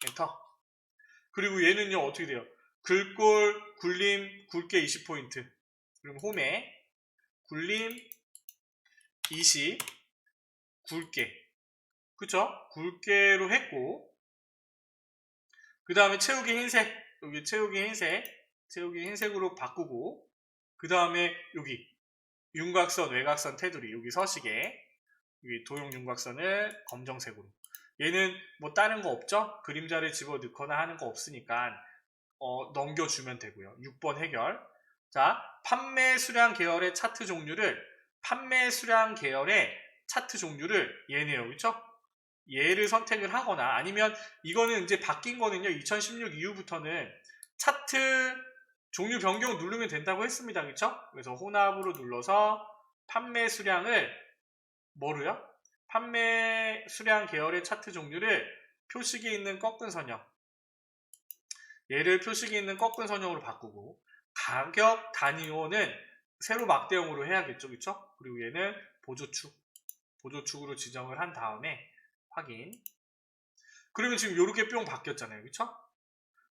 엔터. 그리고 얘는요 어떻게 돼요? 글꼴 굴림 굵게 20포인트. 그럼 홈에 굴림 20 굵게 그쵸? 굵게로 했고 그 다음에 채우기 흰색 여기 채우기 흰색으로 바꾸고 그 다음에 여기 윤곽선 외곽선 테두리 여기 서식에 여기 도형 윤곽선을 검정색으로 얘는 뭐 다른 거 없죠? 그림자를 집어 넣거나 하는 거 없으니까 넘겨주면 되고요. 6번 해결. 자, 판매 수량 계열의 차트 종류를 얘네요. 그쵸? 얘를 선택을 하거나 아니면 이거는 이제 바뀐 거는요. 2016 이후부터는 차트 종류 변경 누르면 된다고 했습니다. 그쵸? 그래서 혼합으로 눌러서 판매 수량을 뭐로요? 판매 수량 계열의 차트 종류를 표식이 있는 꺾은 선형 얘를 표식이 있는 꺾은 선형으로 바꾸고 가격 단위호는 세로 막대형으로 해야겠죠. 그쵸? 그리고 얘는 보조축으로 지정을 한 다음에 확인. 그러면 지금 이렇게 뿅 바뀌었잖아요. 그쵸?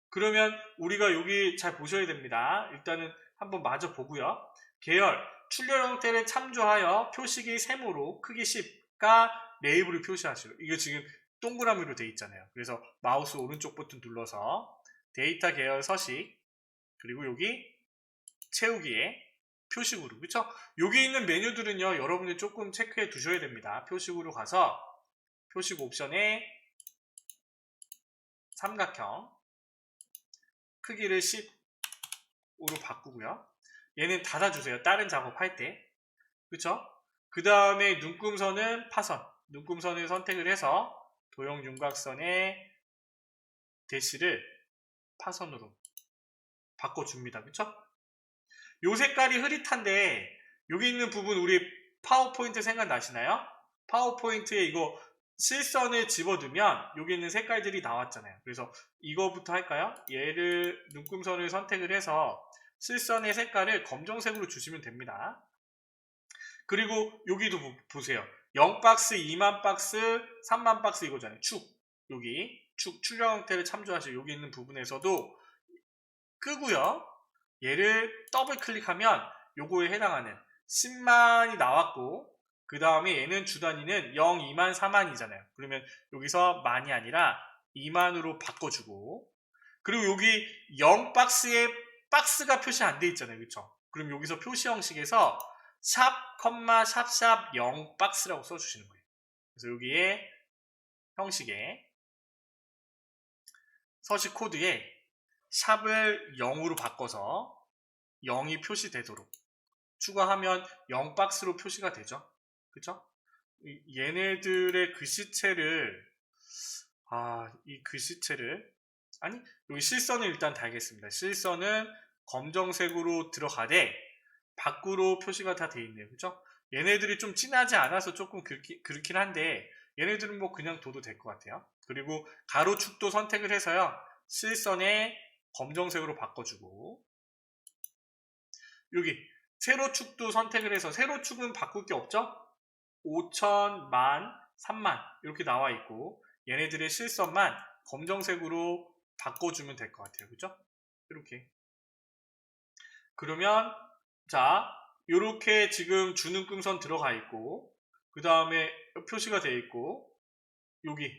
그러면 우리가 여기 잘 보셔야 됩니다. 일단은 한번 마저 보고요. 계열, 출력 형태를 참조하여 표식이 세모로 크기 10가 레이블을 표시하시고 이거 지금 동그라미로 돼 있잖아요. 그래서 마우스 오른쪽 버튼 눌러서 데이터 계열 서식 그리고 여기 채우기에 표식으로 그쵸? 여기 있는 메뉴들은요 여러분이 조금 체크해 두셔야 됩니다. 표식으로 가서 표식 옵션에 삼각형 크기를 10으로 바꾸고요. 얘는 닫아주세요. 다른 작업할 때 그쵸? 그 다음에 눈금선은 파선 눈금선을 선택을 해서 도형 윤곽선의 대시를 파선으로 바꿔줍니다. 그쵸? 요 색깔이 흐릿한데 여기 있는 부분 우리 파워포인트 생각나시나요? 파워포인트에 이거 실선을 집어두면 여기 있는 색깔들이 나왔잖아요. 그래서 이거부터 할까요? 얘를 눈금선을 선택을 해서 실선의 색깔을 검정색으로 주시면 됩니다. 그리고 여기도 보세요. 0박스, 2만 박스, 3만 박스 이거잖아요. 여기 출력 형태를 참조하시고 여기 있는 부분에서도 끄고요. 얘를 더블 클릭하면 요거에 해당하는 10만이 나왔고 그 다음에 얘는 주단위는 0, 2만, 4만이잖아요. 그러면 여기서 만이 아니라 2만으로 바꿔주고 그리고 여기 0박스에 박스가 표시 안 돼 있잖아요. 그쵸? 그럼 여기서 표시 형식에서 샵, 샵샵 0박스라고 써주시는 거예요. 그래서 여기에 형식에 서식 코드에 샵을 0으로 바꿔서 0이 표시되도록 추가하면 0박스로 표시가 되죠. 그쵸? 얘네들의 글씨체를 이 글씨체를 아니 여기 실선을 일단 달겠습니다. 실선은 검정색으로 들어가되 밖으로 표시가 다 돼 있네요. 그죠? 얘네들이 좀 진하지 않아서 조금 그렇긴 한데 얘네들은 뭐 그냥 둬도 될 것 같아요. 그리고 가로축도 선택을 해서요. 실선에 검정색으로 바꿔주고 여기 세로축도 선택을 해서 세로축은 바꿀 게 없죠? 5천, 만, 3만 이렇게 나와 있고 얘네들의 실선만 검정색으로 바꿔주면 될 것 같아요. 그죠? 이렇게 그러면 자 이렇게 지금 주눈금선 들어가 있고 그 다음에 표시가 되어 있고 여기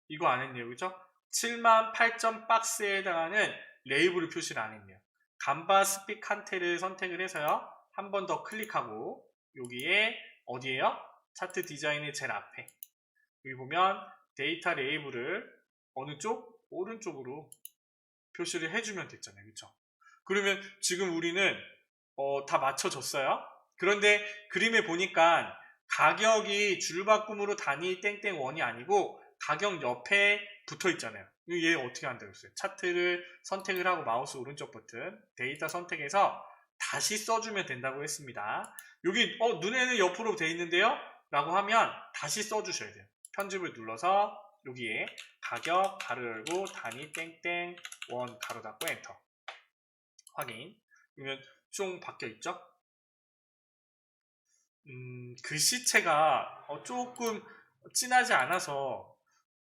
이거 안 했네요. 그죠? 7만 8점 박스에 해당하는 레이블을 표시를 안 했네요. 간바 스픽 칸테를 선택을 해서요. 한 번 더 클릭하고 여기에 어디에요? 차트 디자인의 제일 앞에 여기 보면 데이터 레이블을 어느 쪽? 오른쪽으로 표시를 해주면 됐잖아요. 그쵸? 그러면 지금 우리는 다 맞춰졌어요. 그런데 그림에 보니까 가격이 줄바꿈으로 단위 땡땡 원이 아니고 가격 옆에 붙어 있잖아요. 얘 어떻게 한다고 했어요? 차트를 선택을 하고 마우스 오른쪽 버튼 데이터 선택해서 다시 써주면 된다고 했습니다. 여기 눈에는 옆으로 돼 있는데요? 라고 하면 다시 써주셔야 돼요. 편집을 눌러서 여기에 가격 가로 열고 단위 땡땡 원 가로 닫고 엔터 확인. 그러면 좀 바뀌어 있죠? 글씨체가 조금 진하지 않아서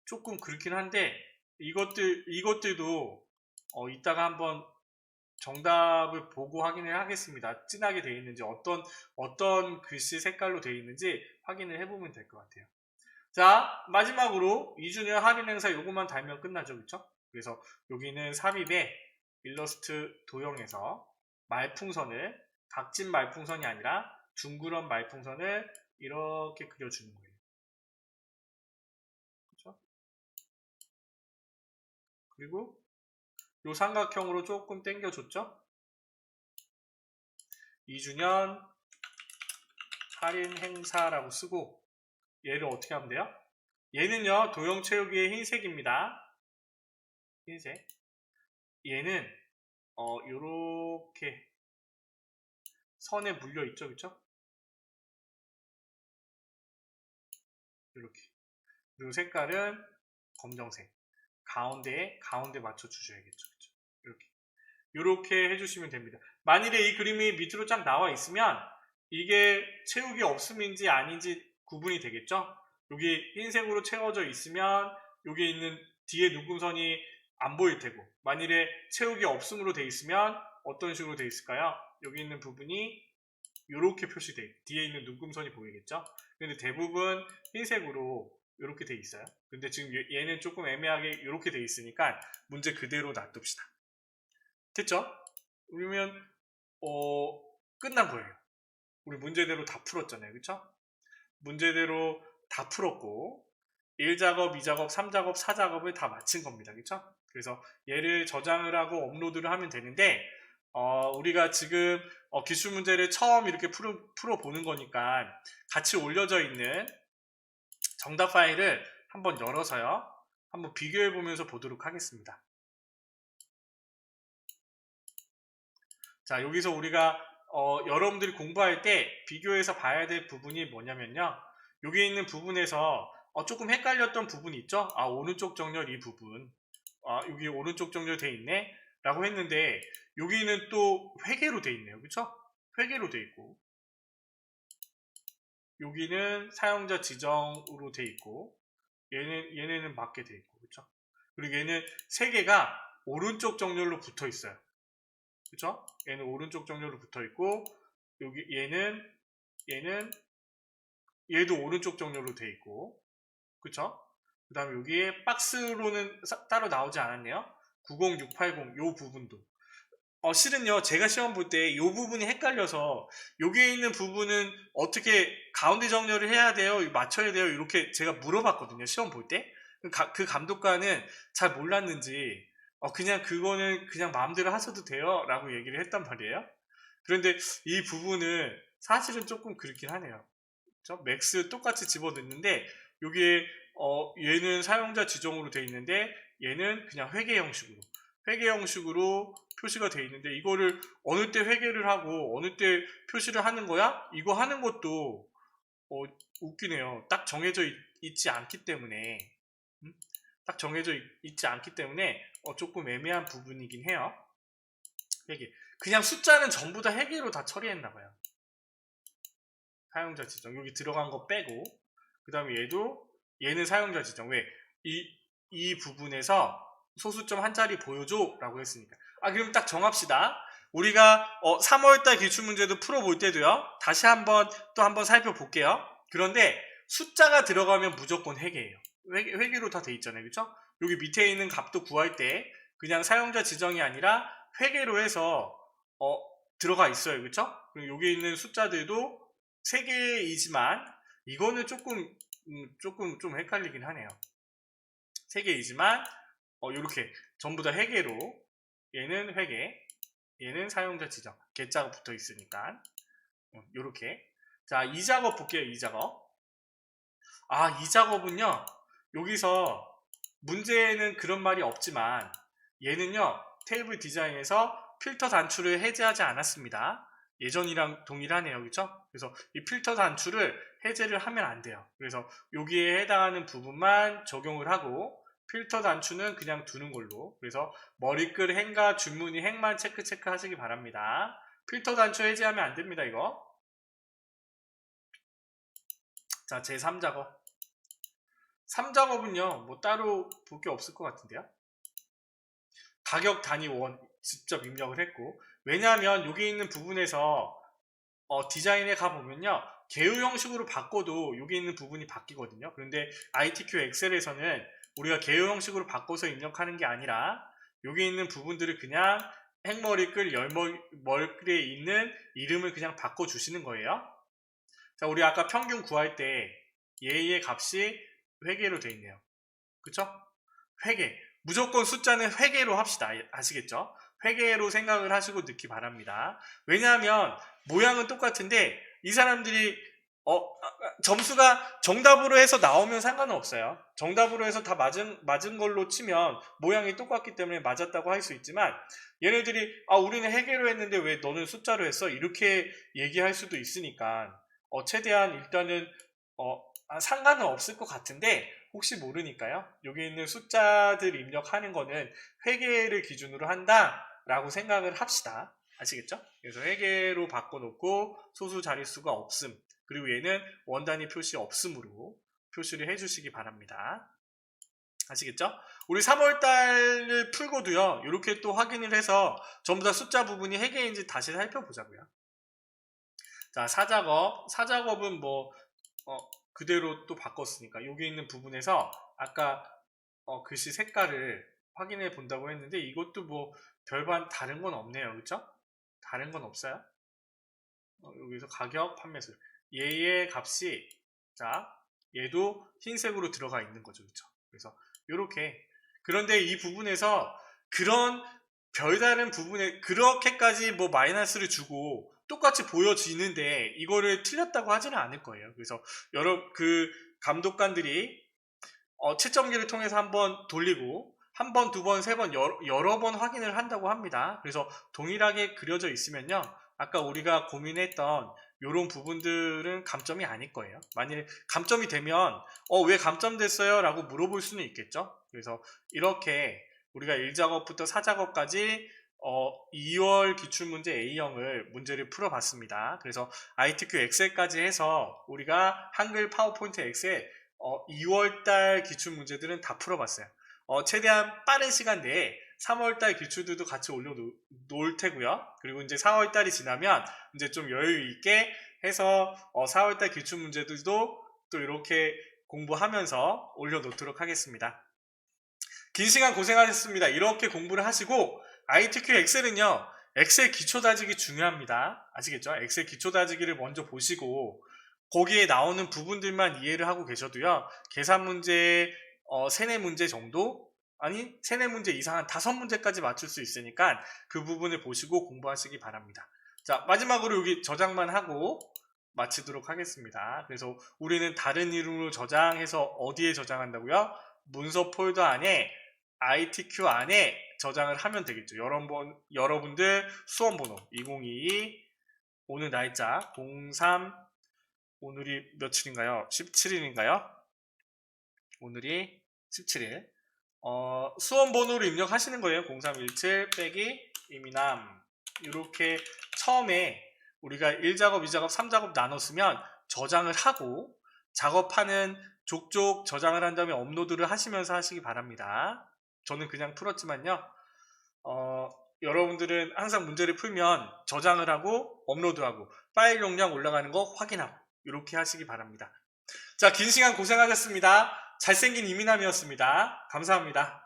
조금 그렇긴 한데 이것들도 이따가 한번 정답을 보고 확인을 하겠습니다. 진하게 되어 있는지 어떤 글씨 색깔로 되어 있는지 확인을 해보면 될 것 같아요. 자 마지막으로 2주년 할인 행사 요것만 달면 끝나죠. 그쵸? 그래서 여기는 삽입에 일러스트 도형에서 말풍선을 각진 말풍선이 아니라 둥그런 말풍선을 이렇게 그려주는 거예요. 그렇죠? 그리고 요 삼각형으로 조금 당겨줬죠? 2주년 할인 행사라고 쓰고 얘를 어떻게 하면 돼요? 얘는요 도형 채우기의 흰색입니다. 흰색. 얘는 요렇게 선에 물려 있죠, 그쵸? 이렇게. 그리고 색깔은 검정색. 가운데 맞춰 주셔야겠죠, 그쵸? 이렇게. 이렇게 해주시면 됩니다. 만일에 이 그림이 밑으로 쫙 나와 있으면 이게 채우기 없음인지 아닌지 구분이 되겠죠? 여기 흰색으로 채워져 있으면 여기 있는 뒤에 눈금선이 안 보일 테고 만일에 채우기 없음으로 돼 있으면 어떤 식으로 돼 있을까요? 여기 있는 부분이 이렇게 표시돼 있고 뒤에 있는 눈금선이 보이겠죠? 근데 대부분 흰색으로 이렇게 돼 있어요. 근데 지금 얘는 조금 애매하게 이렇게 돼 있으니까 문제 그대로 놔둡시다. 됐죠? 그러면 끝난 거예요. 우리 문제대로 다 풀었잖아요. 그쵸? 문제대로 다 풀었고 1작업, 2작업, 3작업, 4작업을 다 마친 겁니다. 그쵸? 그래서 얘를 저장을 하고 업로드를 하면 되는데 우리가 지금 기출 문제를 처음 이렇게 풀어보는 거니까 같이 올려져 있는 정답 파일을 한번 열어서요. 한번 비교해 보면서 보도록 하겠습니다. 자, 여기서 우리가 여러분들이 공부할 때 비교해서 봐야 될 부분이 뭐냐면요. 여기 있는 부분에서 조금 헷갈렸던 부분이 있죠. 오른쪽 정렬 이 부분. 여기 오른쪽 정렬 돼 있네. 라고 했는데 여기는 또 회계로 돼 있네요. 그쵸? 회계로 돼 있고 여기는 사용자 지정으로 돼 있고 얘네는 맞게 돼 있고 그쵸? 그리고 얘는 세 개가 오른쪽 정렬로 붙어 있어요. 그쵸? 얘는 오른쪽 정렬로 붙어 있고 여기 얘도 오른쪽 정렬로 돼 있고 그쵸? 그 다음에 여기에 박스로는 따로 나오지 않았네요. 90680 요 부분도 실은요 제가 시험 볼 때 이 부분이 헷갈려서 여기에 있는 부분은 어떻게 가운데 정렬을 해야 돼요? 맞춰야 돼요? 이렇게 제가 물어봤거든요 시험 볼 때. 그 감독관은 잘 몰랐는지 그냥 그거는 그냥 마음대로 하셔도 돼요 라고 얘기를 했단 말이에요. 그런데 이 부분은 사실은 조금 그렇긴 하네요. 그쵸? 맥스 똑같이 집어넣는데 여기에 얘는 사용자 지정으로 되어 있는데 얘는 그냥 회계 형식으로 표시가 되어 있는데 이거를 어느 때 회계를 하고 어느 때 표시를 하는 거야? 이거 하는 것도 웃기네요. 딱 정해져 있지 않기 때문에 딱 정해져 있지 않기 때문에 조금 애매한 부분이긴 해요. 회계. 그냥 숫자는 전부 다 회계로 다 처리했나봐요. 사용자 지정. 여기 들어간 거 빼고 그 다음에 얘는 사용자 지정. 왜? 이 부분에서 소수점 한 자리 보여줘 라고 했으니까. 그럼 딱 정합시다. 우리가 3월달 기출문제도 풀어볼 때도요. 다시 또 한번 살펴볼게요. 그런데 숫자가 들어가면 무조건 회계예요. 회계로 다 돼 있잖아요. 그쵸? 여기 밑에 있는 값도 구할 때 그냥 사용자 지정이 아니라 회계로 해서 들어가 있어요. 그쵸? 그리고 여기 있는 숫자들도 3개이지만 이거는 조금 좀 헷갈리긴 하네요. 3개이지만 이렇게 전부 다 회계로 얘는 회계, 얘는 사용자 지정, 개자가 붙어 있으니까 이렇게. 자, 이 작업 볼게요. 이 작업. 이 작업은요. 여기서 문제에는 그런 말이 없지만 얘는요. 테이블 디자인에서 필터 단추를 해제하지 않았습니다. 예전이랑 동일하네요. 그렇죠? 그래서 이 필터 단추를 해제를 하면 안 돼요. 그래서 여기에 해당하는 부분만 적용을 하고 필터 단추는 그냥 두는 걸로. 그래서 머리글 행과 줄무늬 행만 체크 하시기 바랍니다. 필터 단추 해제하면 안 됩니다. 이거. 자, 제 3작업. 3작업은요. 뭐 따로 볼 게 없을 것 같은데요. 가격 단위 원 직접 입력을 했고, 왜냐하면 여기 있는 부분에서 디자인에 가보면요. 개요 형식으로 바꿔도 여기 있는 부분이 바뀌거든요. 그런데 ITQ 엑셀에서는 우리가 개요 형식으로 바꿔서 입력하는 게 아니라 여기 있는 부분들을 그냥 행머리글, 열머리글에 있는 이름을 그냥 바꿔주시는 거예요. 자, 우리 아까 평균 구할 때 얘의 값이 회계로 되어 있네요. 그쵸? 회계. 무조건 숫자는 회계로 합시다. 아시겠죠? 회계로 생각을 하시고 넣기 바랍니다. 왜냐하면 모양은 똑같은데 이 사람들이 점수가 정답으로 해서 나오면 상관은 없어요. 정답으로 해서 다 맞은 걸로 치면 모양이 똑같기 때문에 맞았다고 할 수 있지만 얘네들이 우리는 회계로 했는데 왜 너는 숫자로 했어? 이렇게 얘기할 수도 있으니까 최대한 일단은 상관은 없을 것 같은데 혹시 모르니까요. 여기 있는 숫자들 입력하는 거는 회계를 기준으로 한다라고 생각을 합시다. 아시겠죠? 그래서 회계로 바꿔놓고 소수 자릿수가 없음, 그리고 얘는 원단위 표시 없음으로 표시를 해주시기 바랍니다. 아시겠죠? 우리 3월달을 풀고도요. 이렇게 또 확인을 해서 전부 다 숫자 부분이 회계인지 다시 살펴보자고요. 자, 사작업은 뭐 그대로 또 바꿨으니까 여기 있는 부분에서 아까 글씨 색깔을 확인해 본다고 했는데 이것도 뭐 별반 다른 건 없네요. 그렇죠? 다른 건 없어요. 여기서 가격, 판매수 얘의 값이 자 얘도 흰색으로 들어가 있는 거죠. 그렇죠? 그래서 이렇게. 그런데 이 부분에서 그런 별다른 부분에 그렇게까지 뭐 마이너스를 주고 똑같이 보여지는데 이거를 틀렸다고 하지는 않을 거예요. 그래서 그 감독관들이 채점기를 통해서 한번 돌리고 한 번, 두 번, 세 번, 여러 번 확인을 한다고 합니다. 그래서 동일하게 그려져 있으면요. 아까 우리가 고민했던 이런 부분들은 감점이 아닐 거예요. 만일 감점이 되면 왜 감점됐어요? 라고 물어볼 수는 있겠죠. 그래서 이렇게 우리가 1작업부터 4작업까지 2월 기출문제 A형을 문제를 풀어봤습니다. 그래서 ITQ 엑셀까지 해서 우리가 한글 파워포인트 엑셀 2월달 기출문제들은 다 풀어봤어요. 최대한 빠른 시간 내에 3월달 기출들도 같이 올려놓을 테고요. 그리고 이제 4월달이 지나면 이제 좀 여유 있게 해서 4월달 기출문제들도 또 이렇게 공부하면서 올려놓도록 하겠습니다. 긴 시간 고생하셨습니다. 이렇게 공부를 하시고 ITQ 엑셀은요. 엑셀 기초 다지기 중요합니다. 아시겠죠? 엑셀 기초 다지기를 먼저 보시고 거기에 나오는 부분들만 이해를 하고 계셔도요. 계산 문제 3-4문제 정도? 아니 3-4문제 이상 한 5문제까지 맞출 수 있으니까 그 부분을 보시고 공부하시기 바랍니다. 자, 마지막으로 여기 저장만 하고 마치도록 하겠습니다. 그래서 우리는 다른 이름으로 저장해서 어디에 저장한다고요? 문서 폴더 안에 ITQ 안에 저장을 하면 되겠죠. 여러분들 수험번호 2022 오늘 날짜 03 오늘이 며칠인가요? 17일인가요? 오늘이 17일 수험번호를 입력하시는 거예요. 0317 빼기 이민남 이렇게 처음에 우리가 1작업, 2작업, 3작업 나눴으면 저장을 하고 작업하는 족족 저장을 한 다음에 업로드를 하시면서 하시기 바랍니다. 저는 그냥 풀었지만요. 여러분들은 항상 문제를 풀면 저장을 하고 업로드하고 파일 용량 올라가는 거 확인하고 이렇게 하시기 바랍니다. 자, 긴 시간 고생하셨습니다. 잘생긴 이민남이었습니다. 감사합니다.